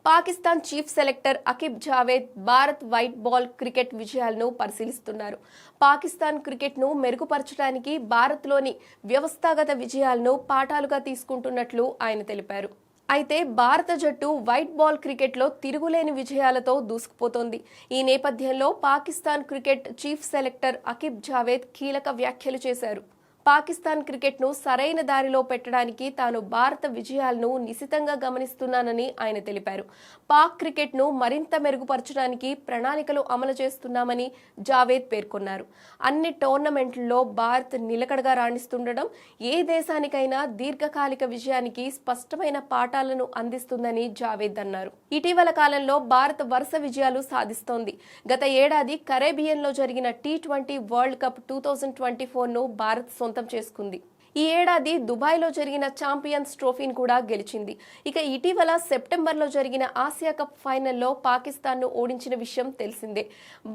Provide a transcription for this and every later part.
Pakistan chief selector Aqib Javed Bharat white ball cricket విజయాలను పరిశీలిస్తున్నారు. పాకిస్తాన్ క్రికెట్ను మెరుగుపరచడానికి భారత్లోని వ్యవస్థాగత విజయాలను పాఠాలుగా తీసుకుంటున్నట్లు ఆయన తెలిపారు. అయితే భారత జట్టు వైట్ బాల్ క్రికెట్లో తిరుగులేని విజయాలతో దూసుకుపోతోంది. ఈ నేపథ్యంలో Pakistan cricket chief selector Aqib Javed కీలక వ్యాఖ్యలు చేశారు. పాకిస్తాన్ క్రికెట్ను సరైన దారిలో పెట్టడానికి తాను భారత విజయాలను నిశితంగా గమనిస్తున్నానని ఆయన తెలిపారు. పాక్ క్రికెట్ను మరింత మెరుగుపరచడానికి ప్రణాళికలు అమలు చేస్తున్నామని జావేద్ పేర్కొన్నారు. అన్ని టోర్నమెంట్లలో భారత్ నిలకడగా రాణిస్తుండడం ఏ దేశానికైనా దీర్ఘకాలిక విజయానికి స్పష్టమైన పాఠాలను అందిస్తుందని జావేద్ అన్నారు. ఇటీవల కాలంలో భారత్ వరుస విజయాలు సాధిస్తోంది. గత ఏడాది కరేబియన్లో జరిగిన T20 వరల్డ్ కప్ 2024ను భారత్ సొంతం చేసుకుంది. ఈ ఏడాది దుబాయ్లో జరిగిన ఛాంపియన్స్ ట్రోఫీని కూడా గెలిచింది. ఇక ఇటీవల సెప్టెంబర్లో జరిగిన ఆసియా కప్ ఫైనల్లో పాకిస్తాన్ను ఓడించిన విషయం తెలిసిందే.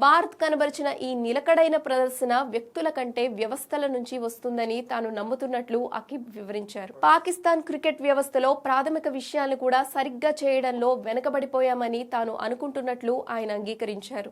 భారత్ కనబరిచిన ఈ నిలకడైన ప్రదర్శన వ్యక్తుల కంటే వ్యవస్థల నుంచి వస్తుందని తాను నమ్ముతున్నట్లు అకిబ్ వివరించారు. పాకిస్తాన్ క్రికెట్ వ్యవస్థలో ప్రాథమిక విషయాలను కూడా సరిగ్గా చేయడంలో వెనుకబడిపోయామని తాను అనుకుంటున్నట్లు ఆయన అంగీకరించారు.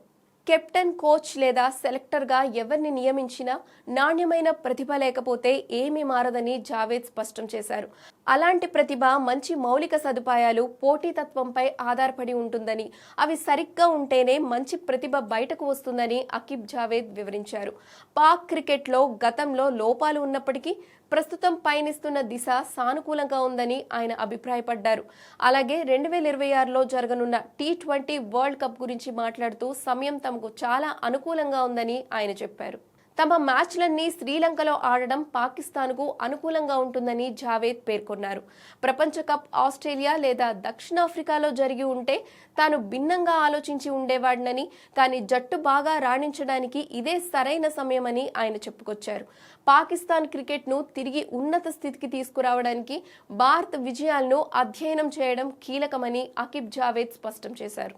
కెప్టెన్, కోచ్ లేదా సెలెక్టర్గా ఎవరిని నియమించినా నాణ్యమైన ప్రతిభ లేకపోతే ఏమీ మారదని జావేద్ స్పష్టం చేశారు. అలాంటి ప్రతిభ మంచి మౌలిక సదుపాయాలు, పోటీతత్వంపై ఆధారపడి ఉంటుందని, అవి సరిగ్గా ఉంటేనే మంచి ప్రతిభ బయటకు వస్తుందని అకిబ్ జావేద్ వివరించారు. పాక్ క్రికెట్లో గతంలో లోపాలు ఉన్నప్పటికీ ప్రస్తుతం పయనిస్తున్న దిశ సానుకూలంగా ఉందని ఆయన అభిప్రాయపడ్డారు. అలాగే 2026లో జరగనున్న T20 వరల్డ్ కప్ గురించి మాట్లాడుతూ సమయం తమకు చాలా అనుకూలంగా ఉందని ఆయన చెప్పారు. తమ మ్యాచ్లన్నీ శ్రీలంకలో ఆడడం పాకిస్తాన్కు అనుకూలంగా ఉంటుందని జావేద్ పేర్కొన్నారు. ప్రపంచ కప్ ఆస్ట్రేలియా లేదా దక్షిణాఫ్రికాలో జరిగి ఉంటే తాను భిన్నంగా ఆలోచించి ఉండేవాడినని, కానీ జట్టు బాగా రాణించడానికి ఇదే సరైన సమయమని ఆయన చెప్పుకొచ్చారు. పాకిస్తాన్ క్రికెట్ను తిరిగి ఉన్నత స్థితికి తీసుకురావడానికి భారత్ విజయాలను అధ్యయనం చేయడం కీలకమని అకిబ్ జావేద్ స్పష్టం చేశారు.